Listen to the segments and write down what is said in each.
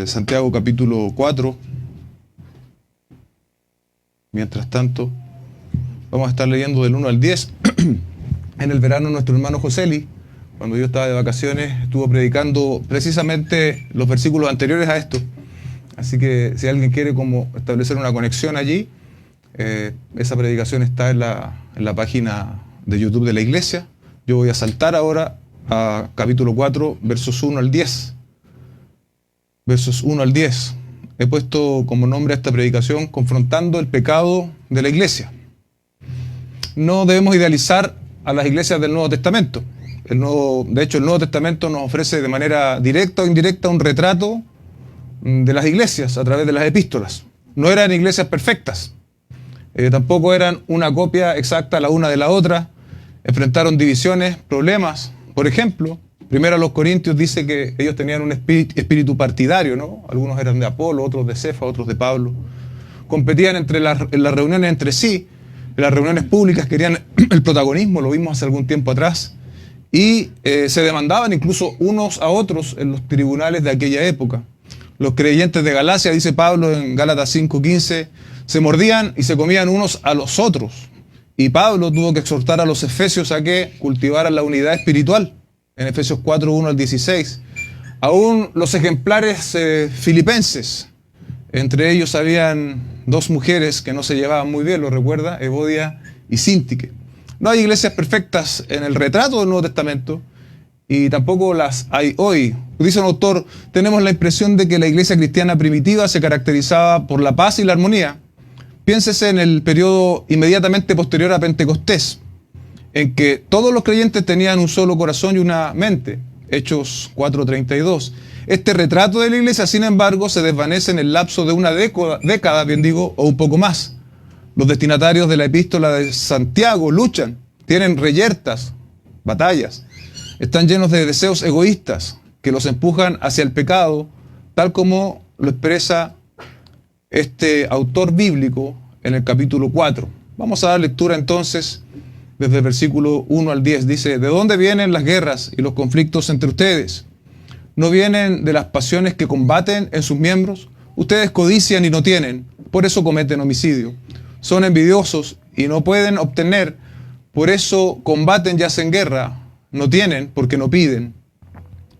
Santiago capítulo 4. Mientras tanto, vamos a estar leyendo del 1 al 10. En el verano nuestro hermano Joseli, cuando yo estaba de vacaciones, estuvo predicando precisamente los versículos anteriores a esto. Así que si alguien quiere como establecer una conexión allí, esa predicación está en la página de YouTube de la iglesia. Yo voy a saltar ahora a capítulo 4, versos 1 al 10. Versos 1 al 10. He puesto como nombre a esta predicación confrontando el pecado de la iglesia. No debemos idealizar a las iglesias del Nuevo Testamento. De hecho, el Nuevo Testamento nos ofrece de manera directa o indirecta un retrato de las iglesias a través de las epístolas. No eran iglesias perfectas. Tampoco eran una copia exacta la una de la otra. Enfrentaron divisiones, problemas. Por ejemplo, primero a los Corintios dice que ellos tenían un espíritu partidario, ¿no? Algunos eran de Apolo, otros de Cefa, otros de Pablo. Competían en las reuniones entre sí. En las reuniones públicas querían el protagonismo, lo vimos hace algún tiempo atrás. Y se demandaban incluso unos a otros en los tribunales de aquella época. Los creyentes de Galacia, dice Pablo en Gálatas 5:15, se mordían y se comían unos a los otros. Y Pablo tuvo que exhortar a los efesios a que cultivaran la unidad espiritual. En Efesios 4, 1 al 16. Aún los ejemplares filipenses, entre ellos habían dos mujeres que no se llevaban muy bien, lo recuerda, Evodia y Síntique. No hay iglesias perfectas en el retrato del Nuevo Testamento y tampoco las hay hoy. Dice un autor, tenemos la impresión de que la iglesia cristiana primitiva se caracterizaba por la paz y la armonía. Piénsese en el periodo inmediatamente posterior a Pentecostés, en que todos los creyentes tenían un solo corazón y una mente. Hechos 4:32. Este retrato de la iglesia, sin embargo, se desvanece en el lapso de una década, o un poco más. Los destinatarios de la epístola de Santiago luchan, tienen reyertas, batallas, están llenos de deseos egoístas que los empujan hacia el pecado, tal como lo expresa este autor bíblico en el capítulo 4. Vamos a dar lectura entonces desde el versículo 1 al 10. Dice, ¿de dónde vienen las guerras y los conflictos entre ustedes? ¿No vienen de las pasiones que combaten en sus miembros? Ustedes codician y no tienen, por eso cometen homicidio. Son envidiosos y no pueden obtener, por eso combaten y hacen guerra. No tienen porque no piden.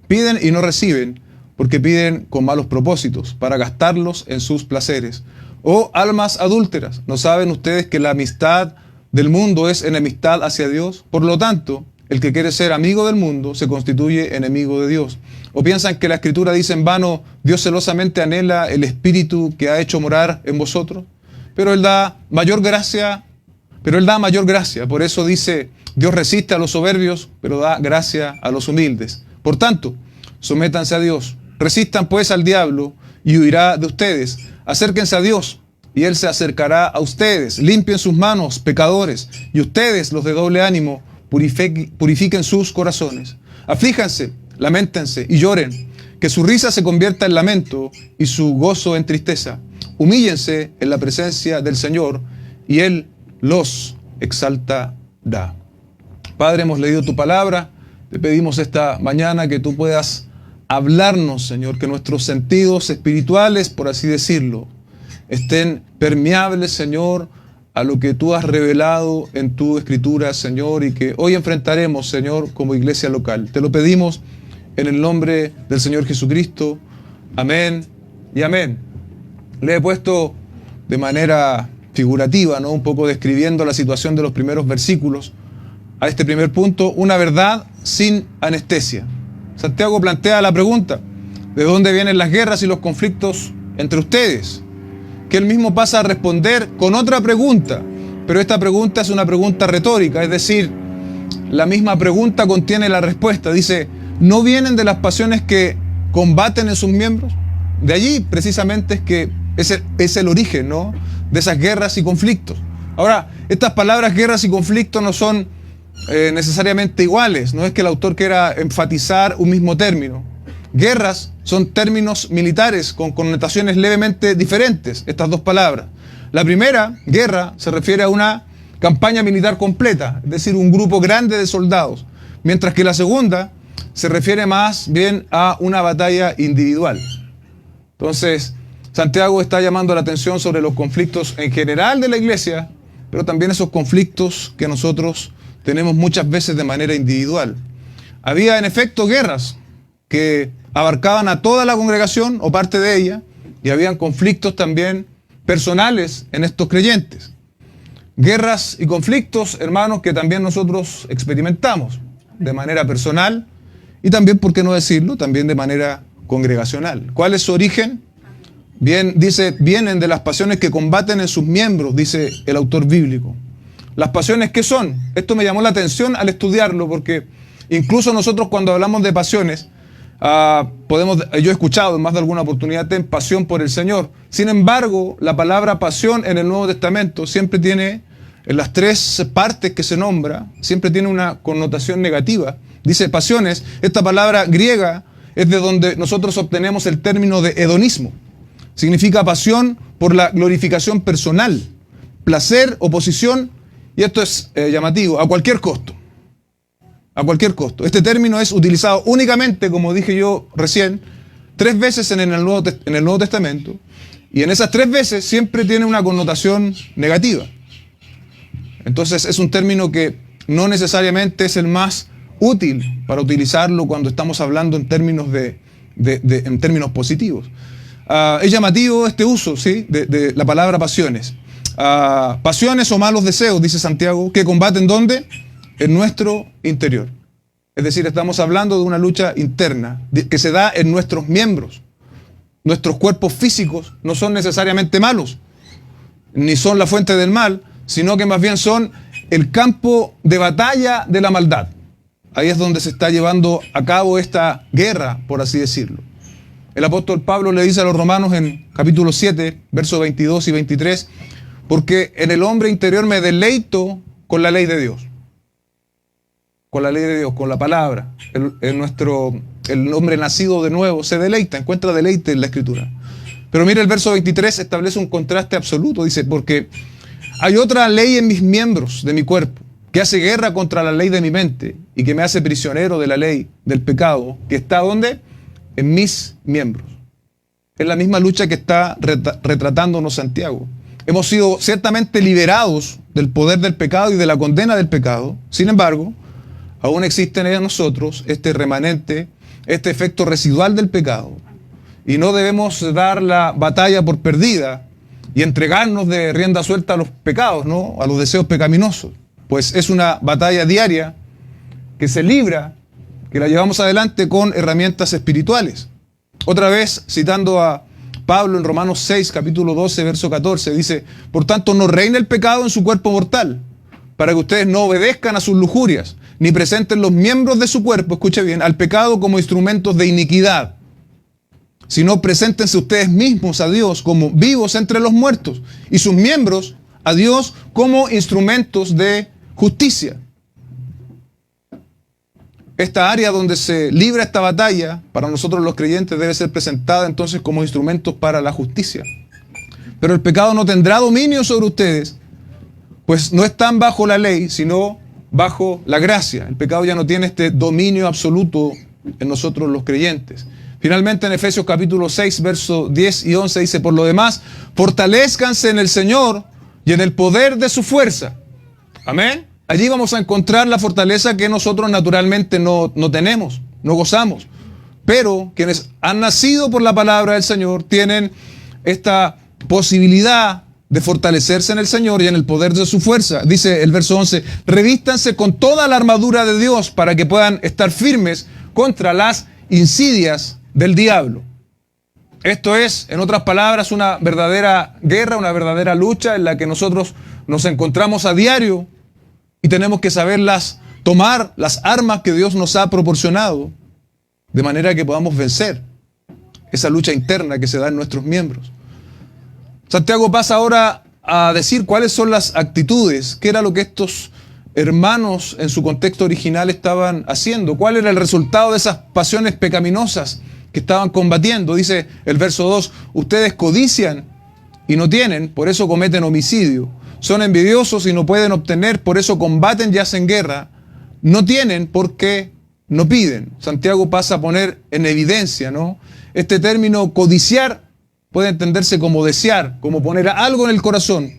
Piden y no reciben, porque piden con malos propósitos, para gastarlos en sus placeres. Oh, almas adúlteras, ¿no saben ustedes que la amistad del mundo es enemistad hacia Dios? Por lo tanto, el que quiere ser amigo del mundo se constituye enemigo de Dios. ¿O piensan que la Escritura dice en vano, Dios celosamente anhela el Espíritu que ha hecho morar en vosotros? Pero Él da mayor gracia, por eso dice, Dios resiste a los soberbios, pero da gracia a los humildes. Por tanto, sométanse a Dios, resistan pues al diablo y huirá de ustedes. Acérquense a Dios y Él se acercará a ustedes. Limpien sus manos, pecadores, y ustedes, los de doble ánimo, purifiquen sus corazones. Aflíjanse, lamentense y lloren, que su risa se convierta en lamento y su gozo en tristeza. Humíllense en la presencia del Señor y Él los exaltará. Padre, hemos leído tu palabra. Te pedimos esta mañana que tú puedas hablarnos, Señor, que nuestros sentidos espirituales, por así decirlo, estén permeables, Señor, a lo que tú has revelado en tu Escritura, Señor, y que hoy enfrentaremos, Señor, como iglesia local. Te lo pedimos en el nombre del Señor Jesucristo. Amén y amén. Le he puesto de manera figurativa, ¿no? Un poco describiendo la situación de los primeros versículos. A este primer punto, una verdad sin anestesia. Santiago plantea la pregunta, ¿de dónde vienen las guerras y los conflictos entre ustedes? Que él mismo pasa a responder con otra pregunta, pero esta pregunta es una pregunta retórica, es decir, la misma pregunta contiene la respuesta. Dice, ¿no vienen de las pasiones que combaten en sus miembros? De allí precisamente es que es el origen, ¿no?, de esas guerras y conflictos. Ahora, estas palabras guerras y conflictos no son necesariamente iguales, no es que el autor quiera enfatizar un mismo término. Guerras son términos militares con connotaciones levemente diferentes, estas dos palabras. La primera, guerra, se refiere a una campaña militar completa, es decir, un grupo grande de soldados, mientras que la segunda se refiere más bien a una batalla individual. Entonces, Santiago está llamando la atención sobre los conflictos en general de la iglesia, pero también esos conflictos que nosotros tenemos muchas veces de manera individual. Había en efecto guerras que abarcaban a toda la congregación o parte de ella, y habían conflictos también personales en estos creyentes. Guerras y conflictos, hermanos, que también nosotros experimentamos de manera personal y también, por qué no decirlo, también de manera congregacional. ¿Cuál es su origen? Bien, dice, vienen de las pasiones que combaten en sus miembros, dice el autor bíblico. ¿Las pasiones qué son? Esto me llamó la atención al estudiarlo, porque incluso nosotros cuando hablamos de pasiones, yo he escuchado en más de alguna oportunidad pasión por el Señor. Sin embargo, la palabra pasión en el Nuevo Testamento siempre tiene, en las tres partes que se nombra, siempre tiene una connotación negativa. Dice pasiones, esta palabra griega es de donde nosotros obtenemos el término de hedonismo. Significa pasión por la glorificación personal, placer, oposición, y esto es llamativo, a cualquier costo. A cualquier costo. Este término es utilizado únicamente, como dije yo recién, 3 veces en el Nuevo Testamento, y en esas 3 veces siempre tiene una connotación negativa. Entonces es un término que no necesariamente es el más útil para utilizarlo cuando estamos hablando en términos, en términos positivos. Es llamativo este uso, ¿sí?, de la palabra pasiones. Pasiones o malos deseos, dice Santiago, que combaten ¿dónde? En nuestro interior. Es decir, estamos hablando de una lucha interna que se da en nuestros miembros. Nuestros cuerpos físicos no son necesariamente malos, ni son la fuente del mal, sino que más bien son el campo de batalla de la maldad. Ahí es donde se está llevando a cabo esta guerra, por así decirlo. El apóstol Pablo le dice a los romanos en capítulo 7, versos 22 y 23, porque en el hombre interior me deleito con la ley de Dios. Con la ley de Dios, con la palabra. El hombre nacido de nuevo se deleita, encuentra deleite en la Escritura. Pero mire, el verso 23 establece un contraste absoluto. Dice, porque hay otra ley en mis miembros de mi cuerpo, que hace guerra contra la ley de mi mente y que me hace prisionero de la ley del pecado, que está ¿dónde? En mis miembros. Es la misma lucha que está retratándonos Santiago. Hemos sido ciertamente liberados del poder del pecado y de la condena del pecado. Sin embargo, aún existe en nosotros este remanente, este efecto residual del pecado. Y no debemos dar la batalla por perdida y entregarnos de rienda suelta a los pecados, ¿no?, a los deseos pecaminosos. Pues es una batalla diaria que se libra, que la llevamos adelante con herramientas espirituales. Otra vez, citando a Pablo en Romanos 6, capítulo 12, verso 14, dice, por tanto no reina el pecado en su cuerpo mortal, para que ustedes no obedezcan a sus lujurias, ni presenten los miembros de su cuerpo, escuche bien, al pecado como instrumentos de iniquidad, sino preséntense ustedes mismos a Dios como vivos entre los muertos, y sus miembros a Dios como instrumentos de justicia. Esta área donde se libra esta batalla, para nosotros los creyentes, debe ser presentada entonces como instrumentos para la justicia. Pero el pecado no tendrá dominio sobre ustedes, pues no están bajo la ley, sino bajo la gracia. El pecado ya no tiene este dominio absoluto en nosotros los creyentes. Finalmente en Efesios capítulo 6, versos 10 y 11 dice, por lo demás, fortalézcanse en el Señor y en el poder de su fuerza. Amén. Allí vamos a encontrar la fortaleza que nosotros naturalmente no tenemos, no gozamos. Pero quienes han nacido por la palabra del Señor tienen esta posibilidad de fortalecerse en el Señor y en el poder de su fuerza. Dice el verso 11, revístanse con toda la armadura de Dios para que puedan estar firmes contra las insidias del diablo. Esto es, en otras palabras, una verdadera guerra, una verdadera lucha en la que nosotros nos encontramos a diario. Y tenemos que saberlas tomar, las armas que Dios nos ha proporcionado, de manera que podamos vencer esa lucha interna que se da en nuestros miembros. Santiago pasa ahora a decir cuáles son las actitudes, qué era lo que estos hermanos en su contexto original estaban haciendo, cuál era el resultado de esas pasiones pecaminosas que estaban combatiendo. Dice el verso 2, ustedes codician y no tienen, por eso cometen homicidio. Son envidiosos y no pueden obtener, por eso combaten y hacen guerra. No tienen porque no piden. Santiago pasa a poner en evidencia, ¿no?, este término codiciar puede entenderse como desear, como poner algo en el corazón.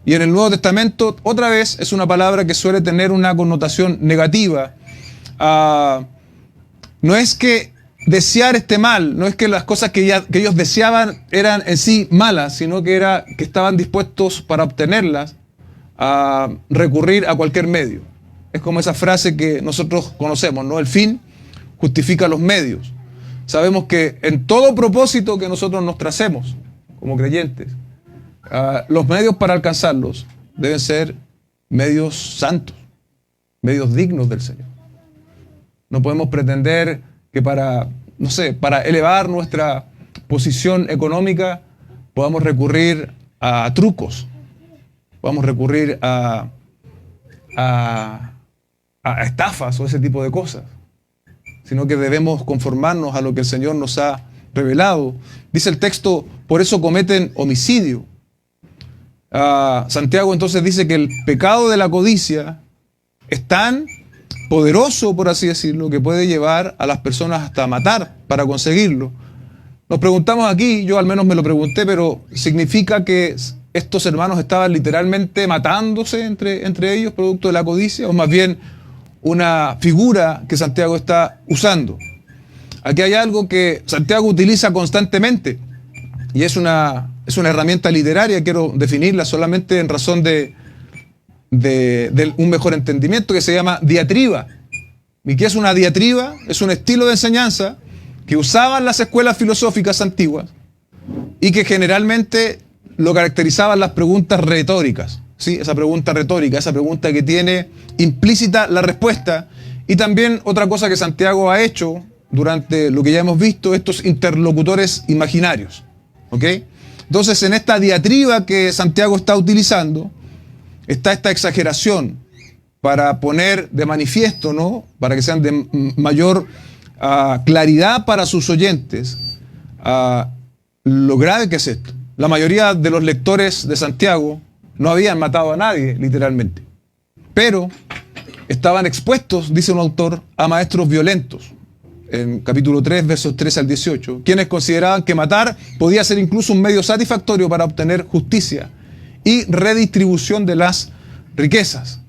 Y en el Nuevo Testamento, otra vez, es una palabra que suele tener una connotación negativa. No es que desear esté mal, no es que las cosas que ellos deseaban eran en sí malas, sino que era que estaban dispuestos para obtenerlas a recurrir a cualquier medio. Es como esa frase que nosotros conocemos, ¿no? El fin justifica los medios. Sabemos que en todo propósito que nosotros nos tracemos como creyentes, los medios para alcanzarlos deben ser medios santos, medios dignos del Señor. No podemos pretender que para elevar nuestra posición económica podamos recurrir a trucos, podamos recurrir a estafas o ese tipo de cosas, sino que debemos conformarnos a lo que el Señor nos ha revelado. Dice el texto, por eso cometen homicidio. Santiago entonces dice que el pecado de la codicia es tan poderoso, por así decirlo, que puede llevar a las personas hasta matar para conseguirlo. Nos preguntamos aquí, yo al menos me lo pregunté, pero ¿significa que estos hermanos estaban literalmente matándose entre ellos producto de la codicia? ¿O más bien una figura que Santiago está usando? Aquí hay algo que Santiago utiliza constantemente y es una herramienta literaria, quiero definirla solamente en razón de un mejor entendimiento, que se llama diatriba. ¿Y qué es una diatriba? Es un estilo de enseñanza que usaban las escuelas filosóficas antiguas y que generalmente lo caracterizaban las preguntas retóricas. ¿Sí? Esa pregunta retórica, esa pregunta que tiene implícita la respuesta. Y también otra cosa que Santiago ha hecho durante lo que ya hemos visto, estos interlocutores imaginarios. ¿Ok? Entonces, en esta diatriba que Santiago está utilizando, está esta exageración para poner de manifiesto, ¿no? Para que sean de mayor claridad para sus oyentes lo grave que es esto. La mayoría de los lectores de Santiago no habían matado a nadie, literalmente, pero estaban expuestos, dice un autor, a maestros violentos. En capítulo 3, versos 13 al 18, quienes consideraban que matar podía ser incluso un medio satisfactorio para obtener justicia y redistribución de las riquezas.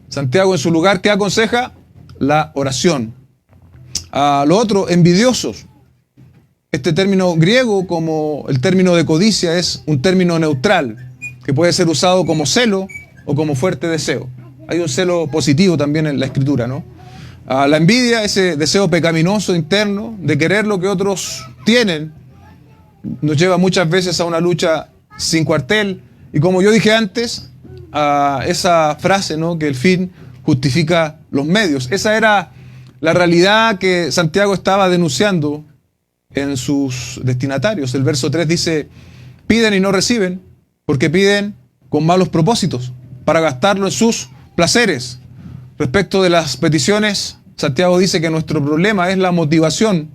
Santiago, en su lugar, ¿qué aconseja? La oración. Lo otro, envidiosos. Este término griego, como el término de codicia, es un término neutral, que puede ser usado como celo o como fuerte deseo. Hay un celo positivo también en la escritura, ¿no? La envidia, ese deseo pecaminoso interno de querer lo que otros tienen, nos lleva muchas veces a una lucha sin cuartel. Y como yo dije antes, esa frase, ¿no? Que el fin justifica los medios. Esa era la realidad que Santiago estaba denunciando en sus destinatarios. El verso 3 dice, piden y no reciben, porque piden con malos propósitos, para gastarlo en sus placeres. Respecto de las peticiones, Santiago dice que nuestro problema es la motivación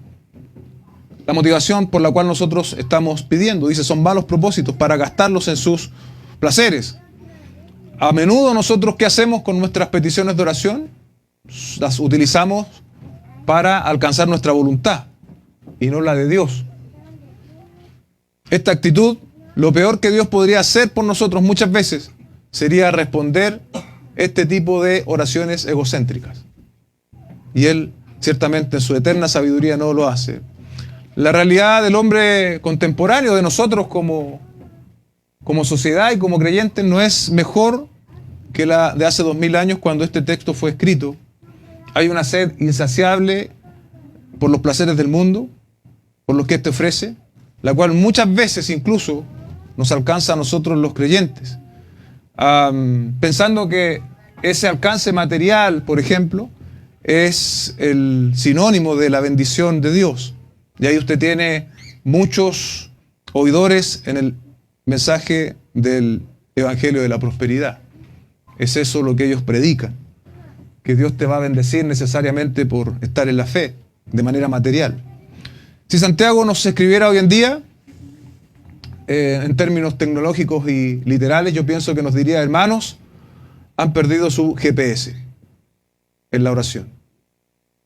por la cual nosotros estamos pidiendo. Dice, son malos propósitos para gastarlos en sus placeres. A menudo nosotros, ¿qué hacemos con nuestras peticiones de oración? Las utilizamos para alcanzar nuestra voluntad y no la de Dios. Esta actitud, lo peor que Dios podría hacer por nosotros muchas veces sería responder este tipo de oraciones egocéntricas. Y Él, ciertamente, en su eterna sabiduría no lo hace. La realidad del hombre contemporáneo, de nosotros como sociedad y como creyentes, no es mejor que la de hace 2000 años cuando este texto fue escrito. Hay una sed insaciable por los placeres del mundo, por los que éste ofrece, la cual muchas veces incluso nos alcanza a nosotros los creyentes. Pensando que ese alcance material, por ejemplo, es el sinónimo de la bendición de Dios. Y ahí usted tiene muchos oidores en el mensaje del Evangelio de la Prosperidad. Es eso lo que ellos predican, que Dios te va a bendecir necesariamente por estar en la fe, de manera material. Si Santiago nos escribiera hoy en día, en términos tecnológicos y literales, yo pienso que nos diría, hermanos, han perdido su GPS en la oración.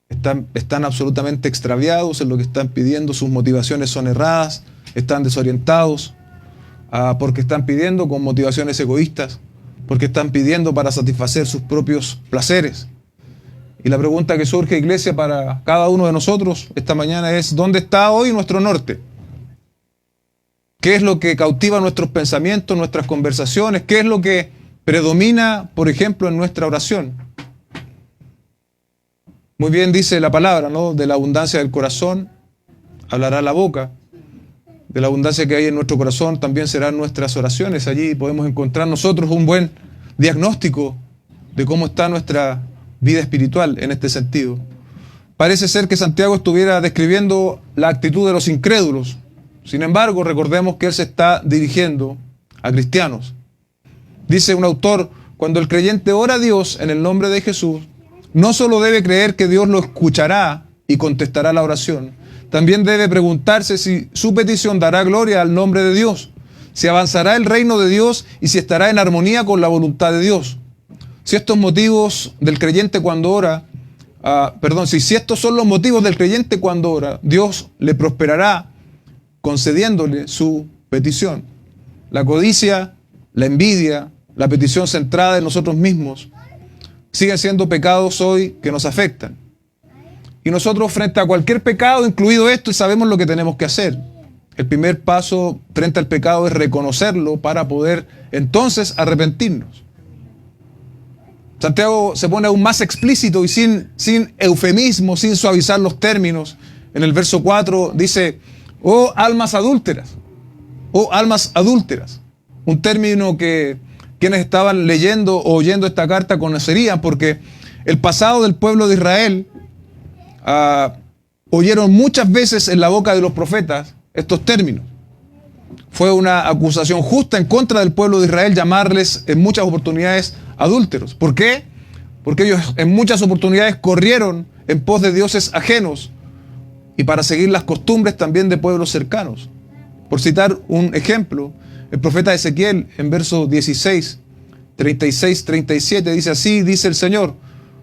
están absolutamente extraviados en lo que están pidiendo, sus motivaciones son erradas, están desorientados, porque están pidiendo con motivaciones egoístas, porque están pidiendo para satisfacer sus propios placeres. Y la pregunta que surge, iglesia, para cada uno de nosotros esta mañana es: ¿dónde está hoy nuestro norte? ¿Qué es lo que cautiva nuestros pensamientos, nuestras conversaciones? ¿Qué es lo que predomina, por ejemplo, en nuestra oración? Muy bien dice la palabra, ¿no? De la abundancia del corazón hablará la boca. De la abundancia que hay en nuestro corazón también serán nuestras oraciones. Allí podemos encontrar nosotros un buen diagnóstico de cómo está nuestra vida espiritual en este sentido. Parece ser que Santiago estuviera describiendo la actitud de los incrédulos. Sin embargo, recordemos que él se está dirigiendo a cristianos. Dice un autor: cuando el creyente ora a Dios en el nombre de Jesús, no solo debe creer que Dios lo escuchará y contestará la oración, también debe preguntarse si su petición dará gloria al nombre de Dios, si avanzará el reino de Dios y si estará en armonía con la voluntad de Dios. Si estos motivos del creyente cuando ora, si estos son los motivos del creyente cuando ora, Dios le prosperará concediéndole su petición. La codicia, la envidia, la petición centrada en nosotros mismos, siguen siendo pecados hoy que nos afectan. Y nosotros, frente a cualquier pecado, incluido esto, sabemos lo que tenemos que hacer. El primer paso frente al pecado es reconocerlo para poder entonces arrepentirnos. Santiago se pone aún más explícito y sin eufemismo, sin suavizar los términos. En el verso 4 dice: oh almas adúlteras, oh almas adúlteras. Un término que quienes estaban leyendo o oyendo esta carta conocerían, porque el pasado del pueblo de Israel oyeron muchas veces en la boca de los profetas estos términos. Fue una acusación justa en contra del pueblo de Israel llamarles en muchas oportunidades adúlteros. ¿Por qué? Porque ellos en muchas oportunidades corrieron en pos de dioses ajenos y para seguir las costumbres también de pueblos cercanos. Por citar un ejemplo, el profeta Ezequiel en verso 16, 36, 37 dice: así dice el Señor,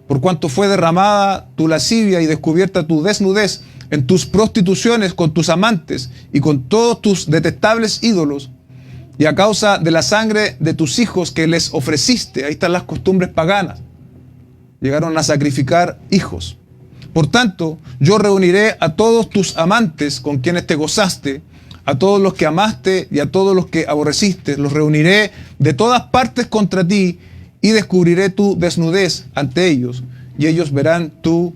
por cuanto fue derramada tu lascivia y descubierta tu desnudez en tus prostituciones con tus amantes y con todos tus detestables ídolos, y a causa de la sangre de tus hijos que les ofreciste. Ahí están las costumbres paganas. Llegaron a sacrificar hijos. Por tanto, yo reuniré a todos tus amantes con quienes te gozaste, a todos los que amaste y a todos los que aborreciste. Los reuniré de todas partes contra ti y descubriré tu desnudez ante ellos, y ellos verán tu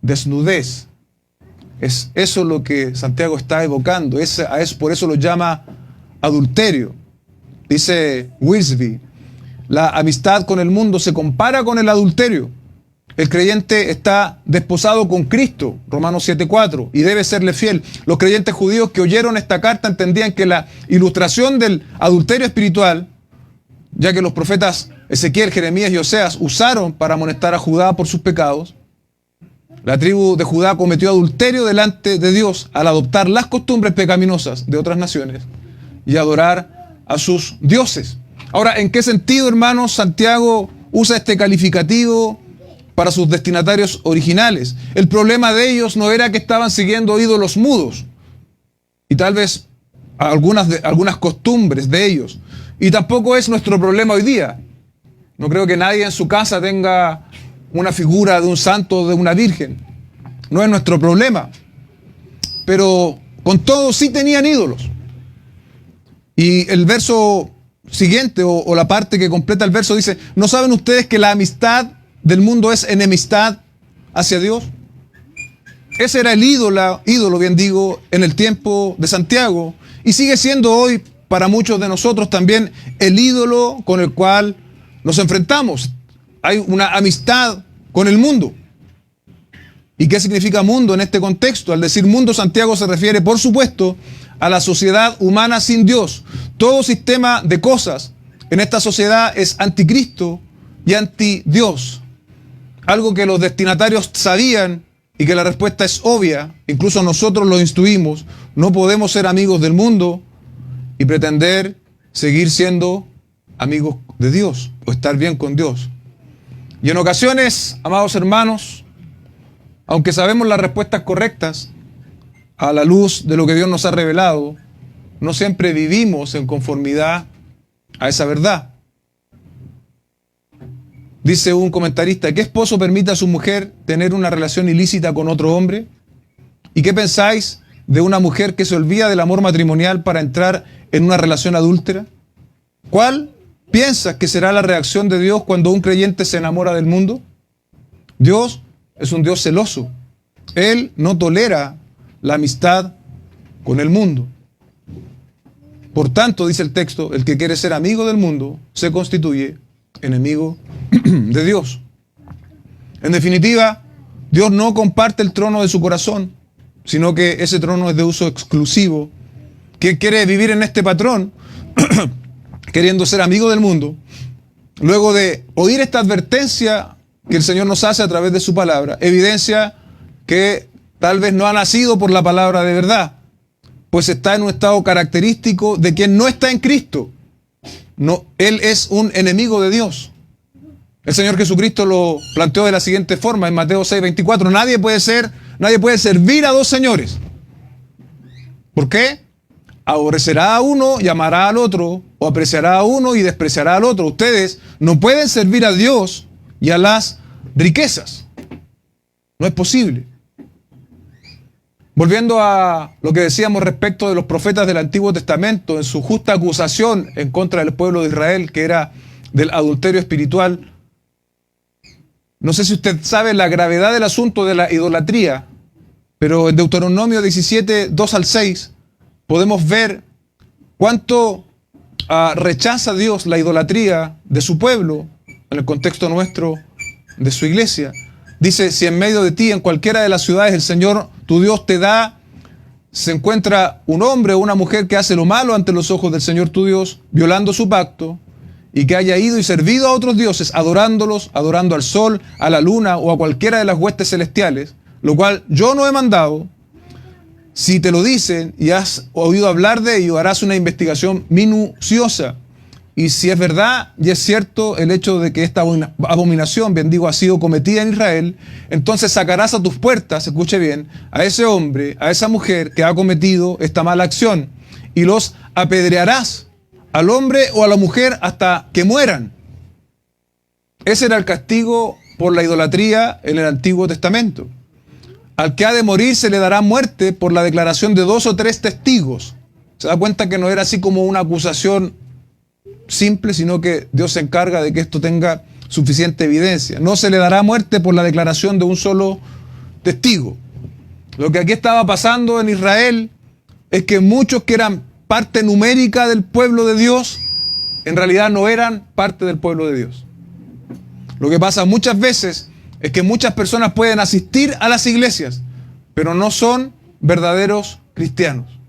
desnudez. Es eso lo que Santiago está evocando. Por eso lo llama adulterio. Dice Wiersbe: la amistad con el mundo se compara con el adulterio. El creyente está desposado con Cristo, Romanos 7:4, y debe serle fiel. Los creyentes judíos que oyeron esta carta entendían que la ilustración del adulterio espiritual, ya que los profetas Ezequiel, Jeremías y Oseas usaron para amonestar a Judá por sus pecados, la tribu de Judá cometió adulterio delante de Dios al adoptar las costumbres pecaminosas de otras naciones y adorar a sus dioses. Ahora, ¿en qué sentido, hermanos, Santiago usa este calificativo para sus destinatarios originales? El problema de ellos no era que estaban siguiendo ídolos mudos, y tal vez algunas costumbres de ellos, y tampoco es nuestro problema hoy día. No creo que nadie en su casa tenga una figura de un santo o de una virgen. No es nuestro problema. Pero con todo sí tenían ídolos. Y el verso siguiente, o la parte que completa el verso, dice: ¿no saben ustedes que la amistad del mundo es enemistad hacia Dios? Ese era el ídolo, bien digo, en el tiempo de Santiago, y sigue siendo hoy para muchos de nosotros también el ídolo con el cual nos enfrentamos. Hay una amistad con el mundo. ¿Y qué significa mundo en este contexto? Al decir mundo, Santiago se refiere, por supuesto, a la sociedad humana sin Dios. Todo sistema de cosas en esta sociedad es anticristo y anti-Dios. Algo que los destinatarios sabían y que la respuesta es obvia. Incluso nosotros lo instruimos. No podemos ser amigos del mundo y pretender seguir siendo amigos de Dios o estar bien con Dios. Y en ocasiones, amados hermanos, aunque sabemos las respuestas correctas a la luz de lo que Dios nos ha revelado, no siempre vivimos en conformidad a esa verdad. Dice un comentarista: ¿qué esposo permite a su mujer tener una relación ilícita con otro hombre? ¿Y qué pensáis de una mujer que se olvida del amor matrimonial para entrar en una relación adúltera? ¿Cuál piensas que será la reacción de Dios cuando un creyente se enamora del mundo? Dios es un Dios celoso. Él no tolera la amistad con el mundo. Por tanto, dice el texto, el que quiere ser amigo del mundo se constituye enemigo de Dios. En definitiva, Dios no comparte el trono de su corazón, sino que ese trono es de uso exclusivo. ¿Quién quiere vivir en este patrón, queriendo ser amigo del mundo? Luego de oír esta advertencia que el Señor nos hace a través de su palabra, evidencia que tal vez no ha nacido por la palabra de verdad, pues está en un estado característico de quien no está en Cristo. No, él es un enemigo de Dios. El Señor Jesucristo lo planteó de la siguiente forma en Mateo 6:24. Nadie puede servir a dos señores. ¿Por qué? Aborrecerá a uno y amará al otro, o apreciará a uno y despreciará al otro. Ustedes no pueden servir a Dios y a las riquezas. No es posible. Volviendo a lo que decíamos respecto de los profetas del Antiguo Testamento, en su justa acusación en contra del pueblo de Israel, que era del adulterio espiritual. No sé si usted sabe la gravedad del asunto de la idolatría, pero en Deuteronomio 17, 2 al 6, podemos ver cuánto rechaza Dios la idolatría de su pueblo, en el contexto nuestro, de su iglesia. Dice: si en medio de ti, en cualquiera de las ciudades, el Señor tu Dios te da, se encuentra un hombre o una mujer que hace lo malo ante los ojos del Señor tu Dios, violando su pacto, y que haya ido y servido a otros dioses, adorándolos, adorando al sol, a la luna o a cualquiera de las huestes celestiales, lo cual yo no he mandado, si te lo dicen y has oído hablar de ello, harás una investigación minuciosa. Y si es verdad y es cierto el hecho de que esta abominación, bien digo, ha sido cometida en Israel, entonces sacarás a tus puertas, escuche bien, a ese hombre, a esa mujer que ha cometido esta mala acción, y los apedrearás, al hombre o a la mujer, hasta que mueran. Ese era el castigo por la idolatría en el Antiguo Testamento. Al que ha de morir se le dará muerte por la declaración de 2 o 3 testigos. Se da cuenta que no era así como una acusación simple, sino que Dios se encarga de que esto tenga suficiente evidencia. No se le dará muerte por la declaración de un solo testigo. Lo que aquí estaba pasando en Israel es que muchos que eran parte numérica del pueblo de Dios, en realidad no eran parte del pueblo de Dios. Lo que pasa muchas veces es que muchas personas pueden asistir a las iglesias, pero no son verdaderos cristianos.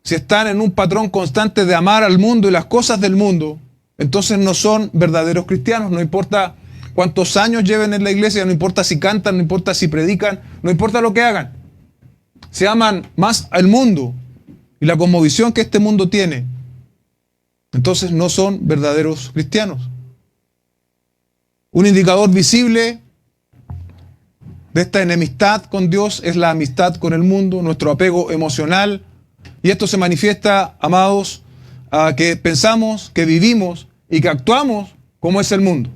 Si están en un patrón constante de amar al mundo y las cosas del mundo, entonces no son verdaderos cristianos. No importa cuántos años lleven en la iglesia, no importa si cantan, no importa si predican, no importa lo que hagan. Si aman más al mundo y la cosmovisión que este mundo tiene, entonces no son verdaderos cristianos. Un indicador visible de esta enemistad con Dios es la amistad con el mundo, nuestro apego emocional. Y esto se manifiesta, amados, que pensamos, que vivimos y que actuamos como es el mundo.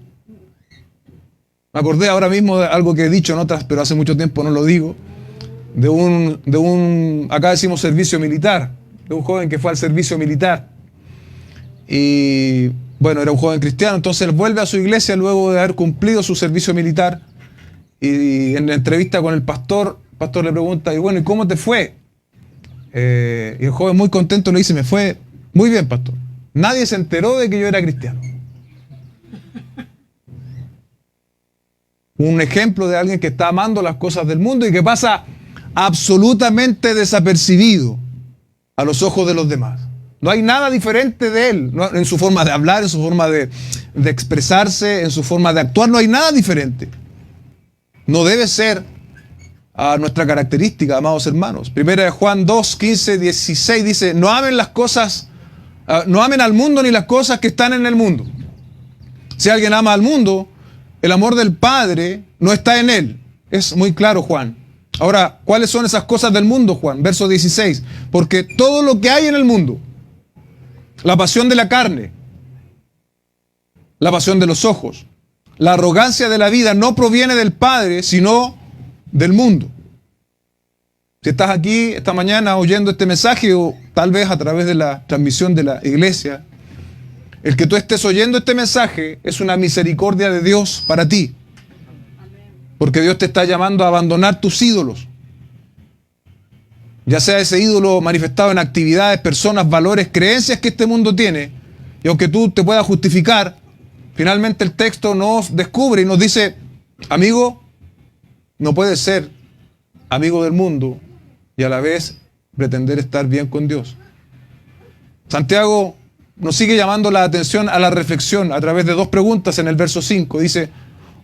Me acordé ahora mismo de algo que he dicho en otras, pero hace mucho tiempo no lo digo, acá decimos servicio militar, de un joven que fue al servicio militar. Y bueno, era un joven cristiano, entonces él vuelve a su iglesia luego de haber cumplido su servicio militar. Y en la entrevista con el pastor le pregunta: y bueno, ¿y cómo te fue? Y el joven muy contento le dice: me fue muy bien, pastor. Nadie se enteró de que yo era cristiano. Un ejemplo de alguien que está amando las cosas del mundo y que pasa absolutamente desapercibido a los ojos de los demás. No hay nada diferente de él, ¿no? En su forma de hablar, en su forma de expresarse, en su forma de actuar, no hay nada diferente. No debe ser nuestra característica, amados hermanos. Primera de Juan 2, 15, 16 dice: no amen las cosas, no amen al mundo ni las cosas que están en el mundo. Si alguien ama al mundo, el amor del Padre no está en él. Es muy claro, Juan. Ahora, ¿cuáles son esas cosas del mundo, Juan? Verso 16. Porque todo lo que hay en el mundo, la pasión de la carne, la pasión de los ojos, la arrogancia de la vida, no proviene del Padre, sino del mundo. Si estás aquí esta mañana oyendo este mensaje, o tal vez a través de la transmisión de la iglesia, el que tú estés oyendo este mensaje es una misericordia de Dios para ti. Porque Dios te está llamando a abandonar tus ídolos. Ya sea ese ídolo manifestado en actividades, personas, valores, creencias que este mundo tiene. Y aunque tú te puedas justificar, finalmente el texto nos descubre y nos dice, amigo, no puedes ser amigo del mundo y a la vez pretender estar bien con Dios. Santiago nos sigue llamando la atención a la reflexión a través de dos preguntas en el verso 5. Dice,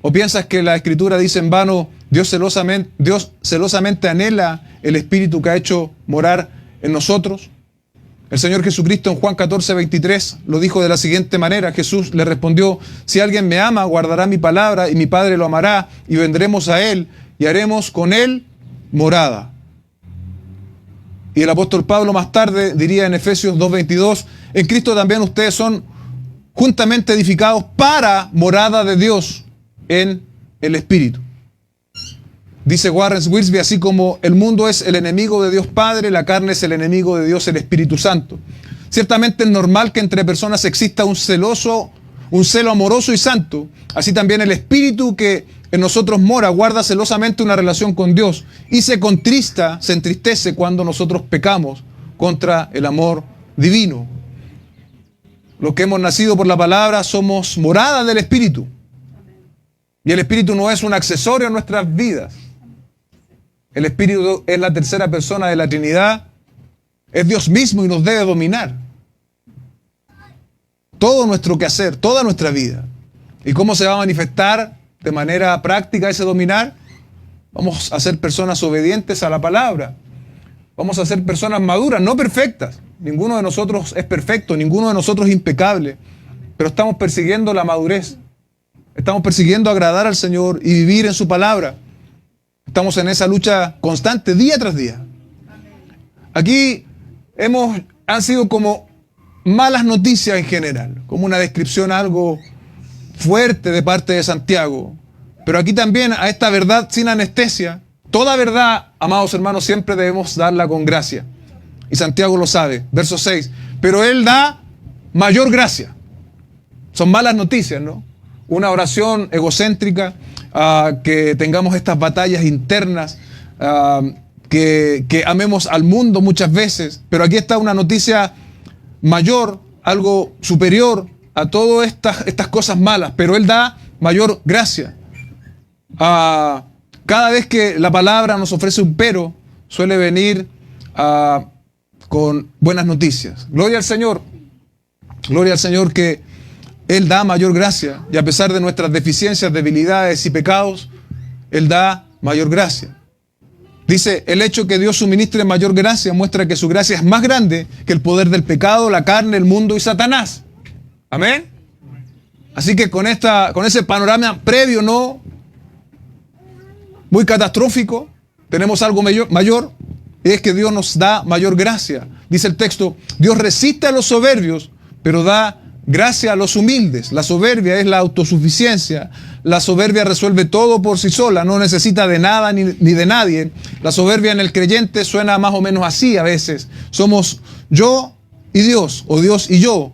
¿o piensas que la Escritura dice en vano, Dios celosamente anhela el Espíritu que ha hecho morar en nosotros? El Señor Jesucristo en Juan 14:23 lo dijo de la siguiente manera. Jesús le respondió, si alguien me ama, guardará mi palabra y mi Padre lo amará y vendremos a él y haremos con él morada. Y el apóstol Pablo más tarde diría en Efesios 2:22, en Cristo también ustedes son juntamente edificados para morada de Dios en el Espíritu. Dice Warren Wiersbe, así como el mundo es el enemigo de Dios Padre, la carne es el enemigo de Dios el Espíritu Santo. Ciertamente es normal que entre personas exista un celo amoroso y santo. Así también el Espíritu que en nosotros mora guarda celosamente una relación con Dios y se entristece cuando nosotros pecamos contra el amor divino. Los que hemos nacido por la palabra somos morada del Espíritu. Y el Espíritu no es un accesorio en nuestras vidas. El Espíritu es la tercera persona de la Trinidad. Es Dios mismo y nos debe dominar. Todo nuestro quehacer, toda nuestra vida. ¿Y cómo se va a manifestar de manera práctica ese dominar? Vamos a ser personas obedientes a la palabra. Vamos a ser personas maduras, no perfectas. Ninguno de nosotros es perfecto, ninguno de nosotros es impecable. Pero estamos persiguiendo la madurez. Estamos persiguiendo agradar al Señor y vivir en su palabra. Estamos en esa lucha constante, día tras día. Aquí han sido como malas noticias en general, como una descripción algo fuerte de parte de Santiago. Pero aquí también a esta verdad sin anestesia, toda verdad, amados hermanos, siempre debemos darla con gracia. Y Santiago lo sabe. Verso 6. Pero Él da mayor gracia. Son malas noticias, ¿no? Una oración egocéntrica, que tengamos estas batallas internas, que amemos al mundo muchas veces. Pero aquí está una noticia mayor, algo superior a todas estas cosas malas. Pero Él da mayor gracia. Cada vez que la palabra nos ofrece un pero, suele venir con buenas noticias. Gloria al Señor que Él da mayor gracia, y a pesar de nuestras deficiencias, debilidades y pecados, Él da mayor gracia. Dice, el hecho que Dios suministre mayor gracia muestra que su gracia es más grande que el poder del pecado, la carne, el mundo y Satanás. Amén. Así que con ese panorama previo, no muy catastrófico, tenemos algo mayor, y es que Dios nos da mayor gracia. Dice el texto, Dios resiste a los soberbios, pero da gracia a los humildes. La soberbia es la autosuficiencia. La soberbia resuelve todo por sí sola, no necesita de nada ni de nadie. La soberbia en el creyente suena más o menos así a veces. Somos yo y Dios, o Dios y yo.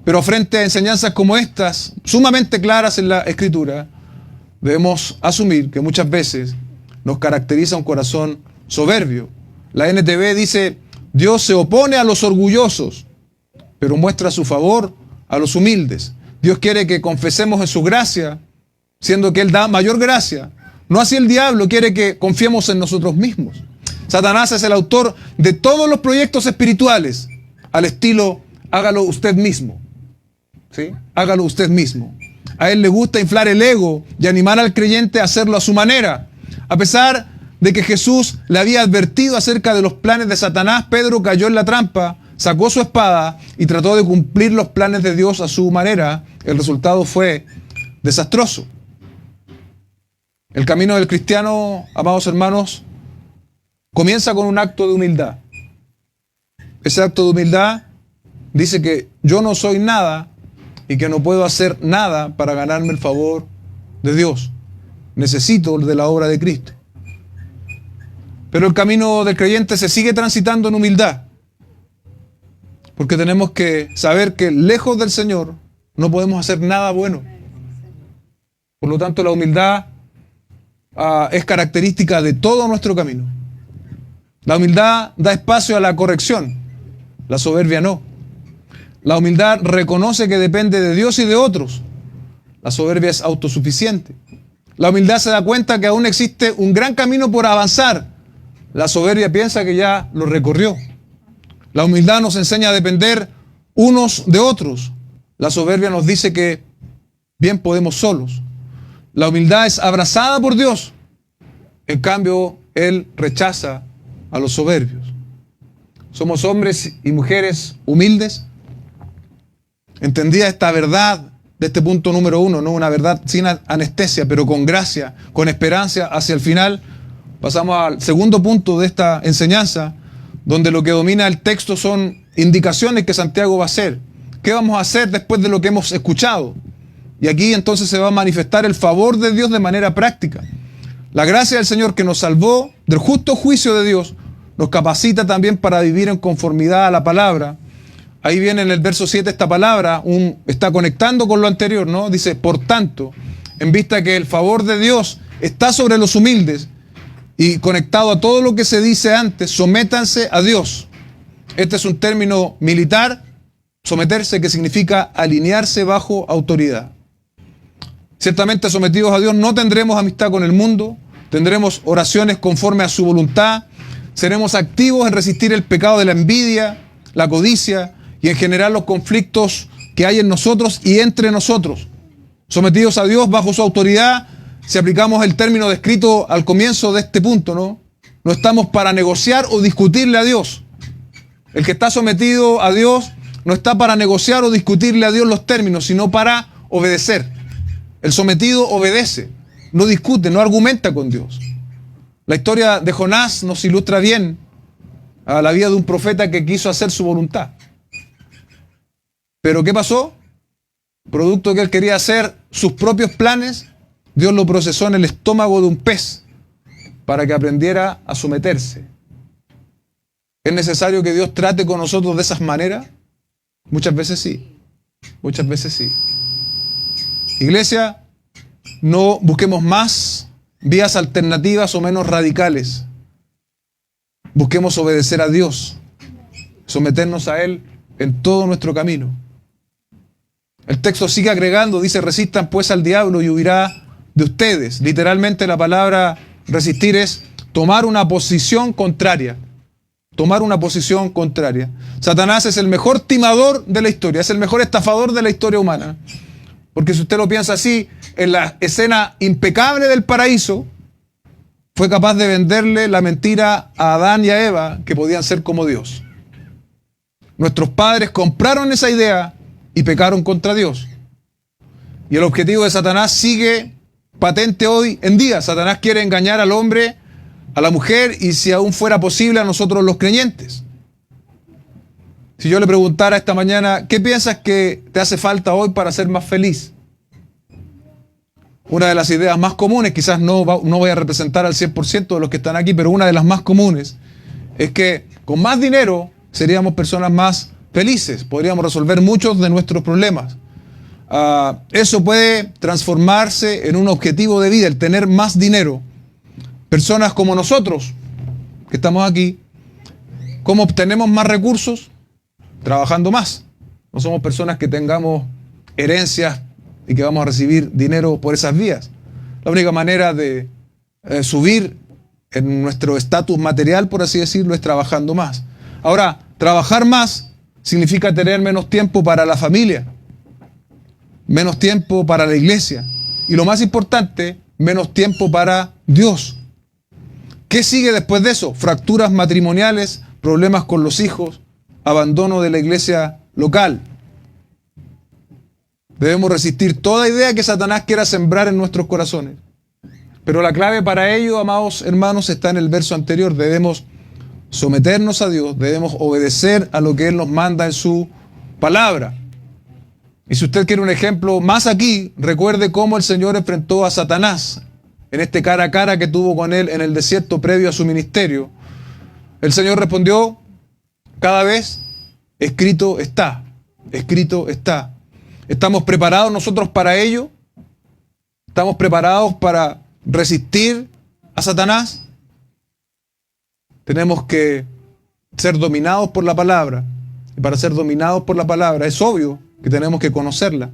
Pero frente a enseñanzas como estas, sumamente claras en la Escritura, debemos asumir que muchas veces nos caracteriza un corazón soberbio. La NTV dice, Dios se opone a los orgullosos, pero muestra su favor a los humildes. Dios quiere que confesemos en su gracia, siendo que Él da mayor gracia. No así el diablo quiere que confiemos en nosotros mismos. Satanás es el autor de todos los proyectos espirituales, al estilo, hágalo usted mismo. ¿Sí? Hágalo usted mismo. A él le gusta inflar el ego y animar al creyente a hacerlo a su manera. A pesar de que Jesús le había advertido acerca de los planes de Satanás, Pedro cayó en la trampa, sacó su espada y trató de cumplir los planes de Dios a su manera. El resultado fue desastroso. El camino del cristiano, amados hermanos, comienza con un acto de humildad. Ese acto de humildad dice que yo no soy nada y que no puedo hacer nada para ganarme el favor de Dios. Necesito de la obra de Cristo. Pero el camino del creyente se sigue transitando en humildad, porque tenemos que saber que lejos del Señor no podemos hacer nada bueno. Por lo tanto, la humildad es característica de todo nuestro camino. La humildad da espacio a la corrección, la soberbia no. La humildad reconoce que depende de Dios y de otros. La soberbia es autosuficiente. La humildad se da cuenta que aún existe un gran camino por avanzar. La soberbia piensa que ya lo recorrió. La humildad nos enseña a depender unos de otros. La soberbia nos dice que bien podemos solos. La humildad es abrazada por Dios. En cambio, Él rechaza a los soberbios. Somos hombres y mujeres humildes. Entendida esta verdad de este punto número 1, no una verdad sin anestesia, pero con gracia, con esperanza hacia el final, pasamos al segundo punto de esta enseñanza, donde lo que domina el texto son indicaciones que Santiago va a hacer. ¿Qué vamos a hacer después de lo que hemos escuchado? Y aquí entonces se va a manifestar el favor de Dios de manera práctica. La gracia del Señor que nos salvó del justo juicio de Dios nos capacita también para vivir en conformidad a la palabra. Ahí viene en el verso 7 esta palabra, está conectando con lo anterior, ¿no? Dice, por tanto, en vista que el favor de Dios está sobre los humildes y conectado a todo lo que se dice antes, sométanse a Dios. Este es un término militar, someterse, que significa alinearse bajo autoridad. Ciertamente sometidos a Dios no tendremos amistad con el mundo, tendremos oraciones conforme a su voluntad, seremos activos en resistir el pecado de la envidia, la codicia y en general los conflictos que hay en nosotros y entre nosotros. Sometidos a Dios bajo su autoridad, si aplicamos el término descrito al comienzo de este punto, ¿no? No estamos para negociar o discutirle a Dios. El que está sometido a Dios no está para negociar o discutirle a Dios los términos, sino para obedecer. El sometido obedece, no discute, no argumenta con Dios. La historia de Jonás nos ilustra bien a la vida de un profeta que quiso hacer su voluntad. Pero ¿qué pasó? Producto que él quería hacer sus propios planes, Dios lo procesó en el estómago de un pez para que aprendiera a someterse. ¿Es necesario que Dios trate con nosotros de esas maneras? Muchas veces sí. Muchas veces sí. Iglesia, no busquemos más vías alternativas o menos radicales. Busquemos obedecer a Dios, someternos a Él en todo nuestro camino. El texto sigue agregando, dice, resistan pues al diablo y huirá de ustedes. Literalmente la palabra resistir es tomar una posición contraria. Tomar una posición contraria. Satanás es el mejor timador de la historia, es el mejor estafador de la historia humana. Porque si usted lo piensa así, en la escena impecable del paraíso, fue capaz de venderle la mentira a Adán y a Eva que podían ser como Dios. Nuestros padres compraron esa idea y pecaron contra Dios. Y el objetivo de Satanás sigue patente hoy en día. Satanás quiere engañar al hombre, a la mujer y, si aún fuera posible, a nosotros los creyentes. Si yo le preguntara esta mañana, ¿qué piensas que te hace falta hoy para ser más feliz? Una de las ideas más comunes, quizás no voy a representar al 100% de los que están aquí, pero una de las más comunes es que con más dinero seríamos personas más felices, podríamos resolver muchos de nuestros problemas. Eso puede transformarse en un objetivo de vida, el tener más dinero. Personas como nosotros, que estamos aquí, ¿cómo obtenemos más recursos? Trabajando más. No somos personas que tengamos herencias y que vamos a recibir dinero por esas vías. La única manera de subir en nuestro estatus material, por así decirlo, es trabajando más. Ahora, trabajar más significa tener menos tiempo para la familia, menos tiempo para la iglesia y, lo más importante, menos tiempo para Dios. ¿Qué sigue después de eso? Fracturas matrimoniales, problemas con los hijos, abandono de la iglesia local. Debemos resistir toda idea que Satanás quiera sembrar en nuestros corazones. Pero la clave para ello, amados hermanos, está en el verso anterior. Debemos someternos a Dios, debemos obedecer a lo que Él nos manda en su palabra. Y si usted quiere un ejemplo más aquí, recuerde cómo el Señor enfrentó a Satanás en este cara a cara que tuvo con Él en el desierto previo a su ministerio. El Señor respondió cada vez, escrito está, escrito está. ¿Estamos preparados nosotros para ello? ¿Estamos preparados para resistir a Satanás? Tenemos que ser dominados por la palabra. Y para ser dominados por la palabra es obvio que tenemos que conocerla.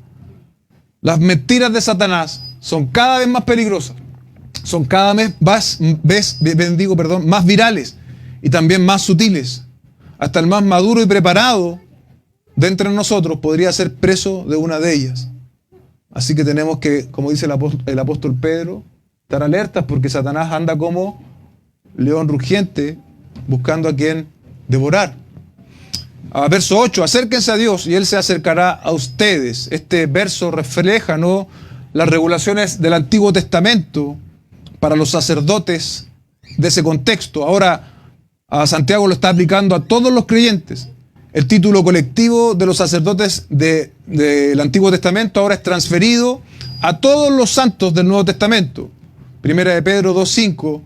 Las mentiras de Satanás son cada vez más peligrosas. Son cada vez más virales y también más sutiles. Hasta el más maduro y preparado de entre nosotros podría ser preso de una de ellas. Así que tenemos que, como dice el apóstol Pedro, estar alertas porque Satanás anda como león rugiente buscando a quien devorar. Verso 8, acérquense a Dios y Él se acercará a ustedes. Este verso refleja, ¿no?, las regulaciones del Antiguo Testamento para los sacerdotes de ese contexto. Ahora, a Santiago lo está aplicando a todos los creyentes. El título colectivo de los sacerdotes del Antiguo Testamento ahora es transferido a todos los santos del Nuevo Testamento. Primera de Pedro 2:5.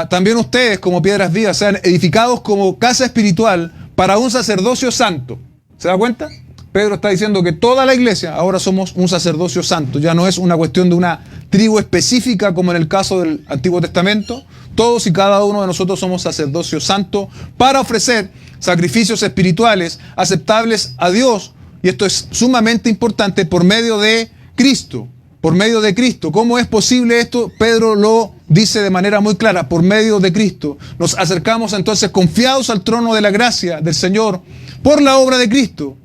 También ustedes, como piedras vivas, sean edificados como casa espiritual para un sacerdocio santo. ¿Se da cuenta? Pedro está diciendo que toda la iglesia ahora somos un sacerdocio santo. Ya no es una cuestión de una tribu específica como en el caso del Antiguo Testamento. Todos y cada uno de nosotros somos sacerdocio santo para ofrecer sacrificios espirituales aceptables a Dios. Y esto es sumamente importante por medio de Cristo. Por medio de Cristo. ¿Cómo es posible esto? Pedro lo dice de manera muy clara. Por medio de Cristo. Nos acercamos entonces confiados al trono de la gracia del Señor por la obra de Cristo.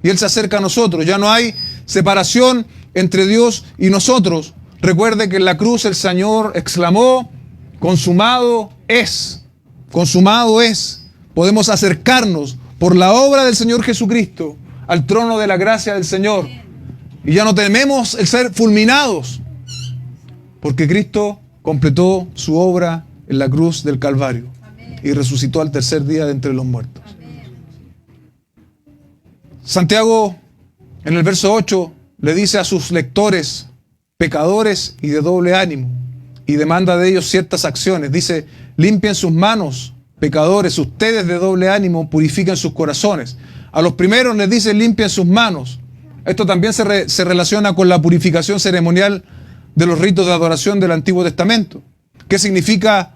Y Él se acerca a nosotros. Ya no hay separación entre Dios y nosotros. Recuerde que en la cruz el Señor exclamó: consumado es. Consumado es. Podemos acercarnos por la obra del Señor Jesucristo al trono de la gracia del Señor. Y ya no tememos el ser fulminados, porque Cristo completó su obra en la cruz del Calvario. Amén. Y resucitó al tercer día de entre los muertos. Amén. Santiago, en el verso 8, le dice a sus lectores, pecadores y de doble ánimo, y demanda de ellos ciertas acciones. Dice: limpien sus manos, pecadores, ustedes de doble ánimo, purifiquen sus corazones. A los primeros les dice: limpien sus manos. Esto también se relaciona con la purificación ceremonial de los ritos de adoración del Antiguo Testamento. ¿Qué significa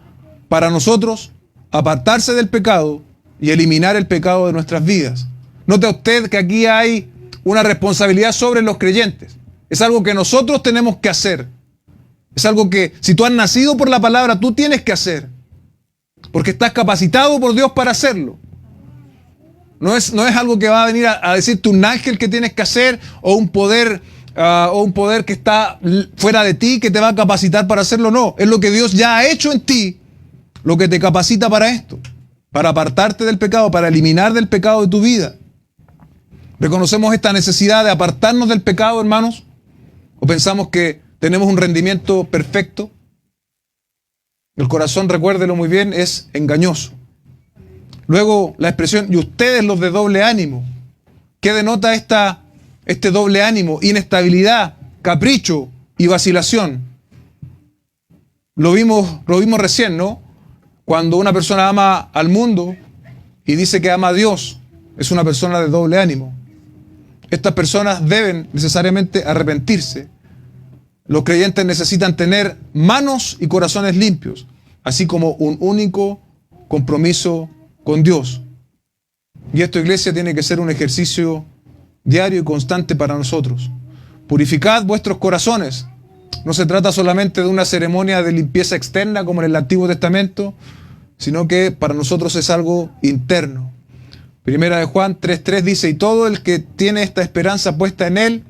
para nosotros? Apartarse del pecado y eliminar el pecado de nuestras vidas. Note usted que aquí hay una responsabilidad sobre los creyentes. Es algo que nosotros tenemos que hacer. Es algo que, si tú has nacido por la palabra, tú tienes que hacer. Porque estás capacitado por Dios para hacerlo. No es algo que va a venir a decirte un ángel que tienes que hacer o un poder que está fuera de ti que te va a capacitar para hacerlo. No, es lo que Dios ya ha hecho en ti lo que te capacita para esto, para apartarte del pecado, para eliminar del pecado de tu vida. ¿Reconocemos esta necesidad de apartarnos del pecado, hermanos? ¿O pensamos que tenemos un rendimiento perfecto? El corazón, recuérdelo muy bien, es engañoso. Luego la expresión: y ustedes los de doble ánimo. ¿Qué denota este doble ánimo? Inestabilidad, capricho y vacilación. Lo vimos recién, ¿no? Cuando una persona ama al mundo y dice que ama a Dios, es una persona de doble ánimo. Estas personas deben necesariamente arrepentirse. Los creyentes necesitan tener manos y corazones limpios, así como un único compromiso con Dios. Y esto, iglesia, tiene que ser un ejercicio diario y constante para nosotros. Purificad vuestros corazones. No se trata solamente de una ceremonia de limpieza externa como en el Antiguo Testamento, sino que para nosotros es algo interno. Primera de Juan 3:3 dice: y todo el que tiene esta esperanza puesta en Él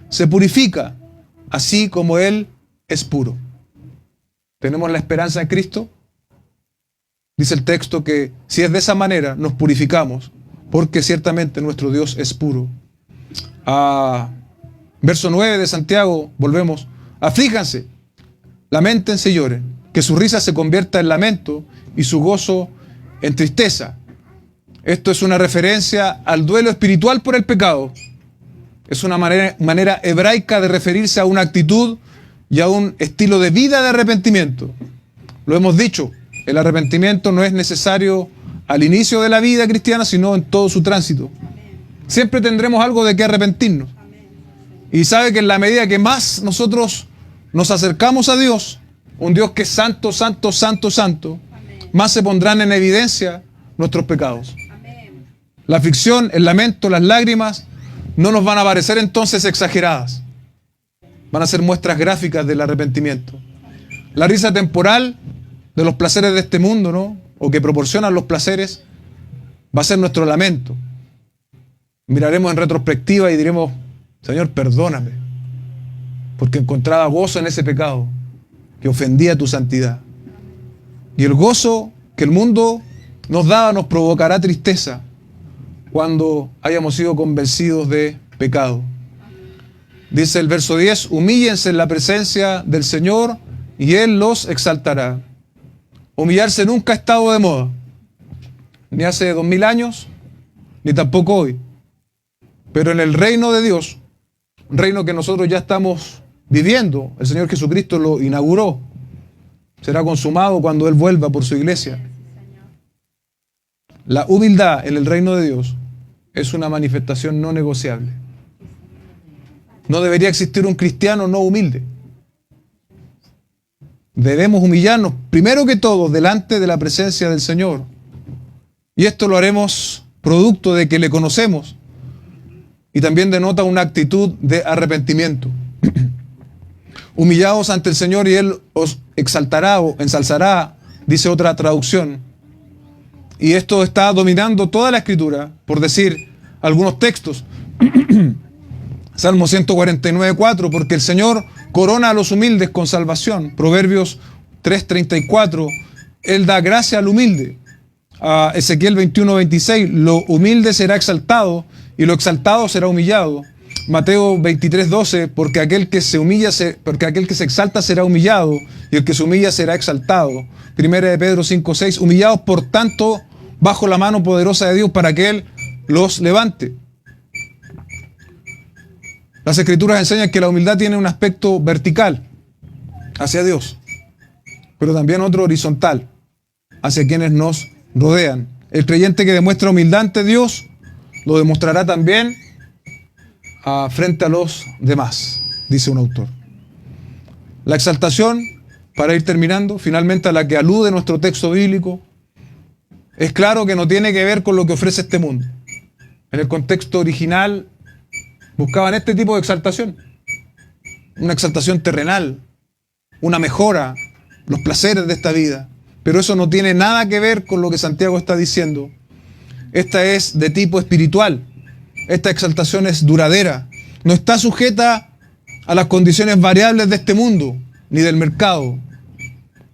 se purifica, así como Él es puro. ¿Tenemos la esperanza en Cristo? Dice el texto que si es de esa manera nos purificamos, porque ciertamente nuestro Dios es puro. Verso 9 de Santiago, volvemos. Aflíjanse. Laméntense y lloren, que su risa se convierta en lamento y su gozo en tristeza. Esto es una referencia al duelo espiritual por el pecado. Es una manera hebraica de referirse a una actitud y a un estilo de vida de arrepentimiento. Lo hemos dicho, el arrepentimiento no es necesario al inicio de la vida cristiana, sino en todo su tránsito. Siempre tendremos algo de qué arrepentirnos. Y sabe que en la medida que más nosotros nos acercamos a Dios, un Dios que es santo, santo, santo, santo, más se pondrán en evidencia nuestros pecados. La aflicción, el lamento, las lágrimas no nos van a parecer entonces exageradas. Van a ser muestras gráficas del arrepentimiento. La risa temporal de los placeres de este mundo, ¿no?, o que proporcionan los placeres, va a ser nuestro lamento. Miraremos en retrospectiva y diremos: Señor, perdóname, porque encontraba gozo en ese pecado que ofendía tu santidad. Y el gozo que el mundo nos daba nos provocará tristeza cuando hayamos sido convencidos de pecado. Dice el verso 10: humíllense en la presencia del Señor y Él los exaltará. Humillarse nunca ha estado de moda, ni hace 2000 años, ni tampoco hoy. Pero en el reino de Dios, un reino que nosotros ya estamos viviendo, el Señor Jesucristo lo inauguró, será consumado cuando Él vuelva por su iglesia. La humildad en el reino de Dios es una manifestación no negociable. No debería existir un cristiano no humilde. Debemos humillarnos, primero que todo, delante de la presencia del Señor. Y esto lo haremos producto de que le conocemos. Y también denota una actitud de arrepentimiento. Humillaos ante el Señor y Él os exaltará o ensalzará, dice otra traducción. Y esto está dominando toda la Escritura, por decir algunos textos. Salmo 149:4, porque el Señor corona a los humildes con salvación. Proverbios 3:34, Él da gracia al humilde. A Ezequiel 21:26, lo humilde será exaltado y lo exaltado será humillado. Mateo 23:12, porque aquel que se exalta será humillado y el que se humilla será exaltado. Primera de Pedro 5:6, humillados por tanto bajo la mano poderosa de Dios para que Él los levante. Las Escrituras enseñan que la humildad tiene un aspecto vertical hacia Dios, pero también otro horizontal hacia quienes nos rodean. El creyente que demuestra humildad ante Dios lo demostrará también frente a los demás, dice un autor. La exaltación, para ir terminando, finalmente a la que alude nuestro texto bíblico, es claro que no tiene que ver con lo que ofrece este mundo. En el contexto original buscaban este tipo de exaltación, una exaltación terrenal, una mejora, los placeres de esta vida. Pero eso no tiene nada que ver con lo que Santiago está diciendo. Esta es de tipo espiritual. Esta exaltación es duradera. No está sujeta a las condiciones variables de este mundo, ni del mercado.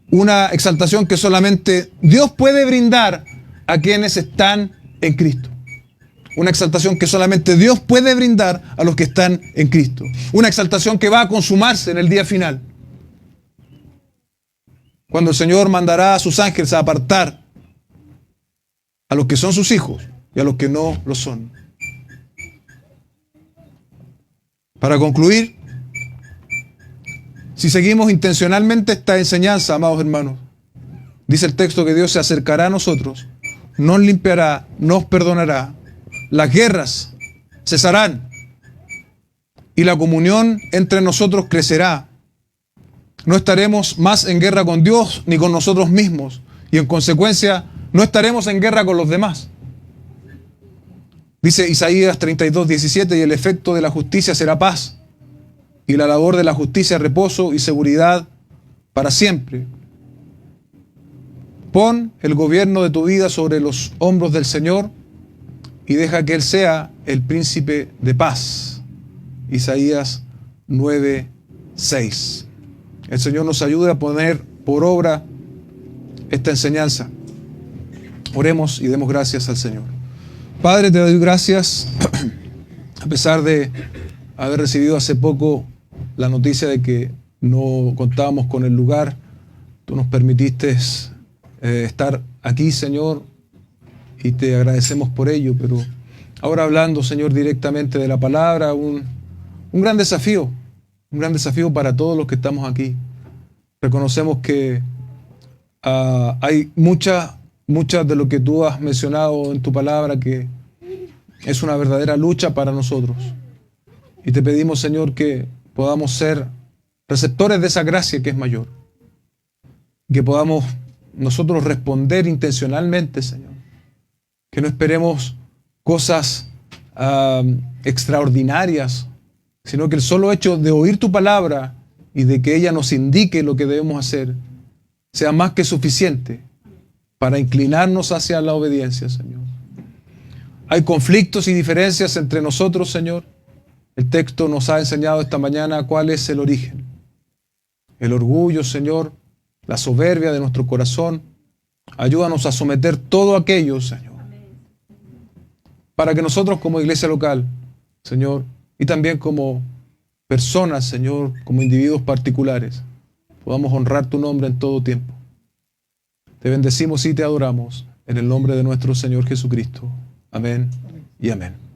Una exaltación que solamente Dios puede brindar a quienes están en Cristo. Una exaltación que solamente Dios puede brindar a los que están en Cristo. Una exaltación que va a consumarse en el día final, cuando el Señor mandará a sus ángeles a apartar a los que son sus hijos y a los que no lo son. Para concluir, si seguimos intencionalmente esta enseñanza, amados hermanos, dice el texto que Dios se acercará a nosotros, nos limpiará, nos perdonará, las guerras cesarán y la comunión entre nosotros crecerá. No estaremos más en guerra con Dios ni con nosotros mismos y en consecuencia no estaremos en guerra con los demás. Dice Isaías 32:17, y el efecto de la justicia será paz y la labor de la justicia reposo y seguridad para siempre. Pon el gobierno de tu vida sobre los hombros del Señor y deja que Él sea el príncipe de paz. Isaías 9:6. El Señor nos ayude a poner por obra esta enseñanza. Oremos y demos gracias al Señor. Padre, te doy gracias, a pesar de haber recibido hace poco la noticia de que no contábamos con el lugar. Tú nos permitiste estar aquí, Señor, y te agradecemos por ello. Pero ahora hablando, Señor, directamente de la palabra, un gran desafío para todos los que estamos aquí. Reconocemos que hay muchas de lo que tú has mencionado en tu palabra que es una verdadera lucha para nosotros. Y te pedimos, Señor, que podamos ser receptores de esa gracia que es mayor. Que podamos nosotros responder intencionalmente, Señor. Que no esperemos cosas extraordinarias, sino que el solo hecho de oír tu palabra y de que ella nos indique lo que debemos hacer sea más que suficiente para inclinarnos hacia la obediencia, Señor. Hay conflictos y diferencias entre nosotros, Señor. El texto nos ha enseñado esta mañana cuál es el origen. El orgullo, Señor, la soberbia de nuestro corazón. Ayúdanos a someter todo aquello, Señor, para que nosotros como iglesia local, Señor, y también como personas, Señor, como individuos particulares, podamos honrar tu nombre en todo tiempo. Te bendecimos y te adoramos en el nombre de nuestro Señor Jesucristo. Amén y amén.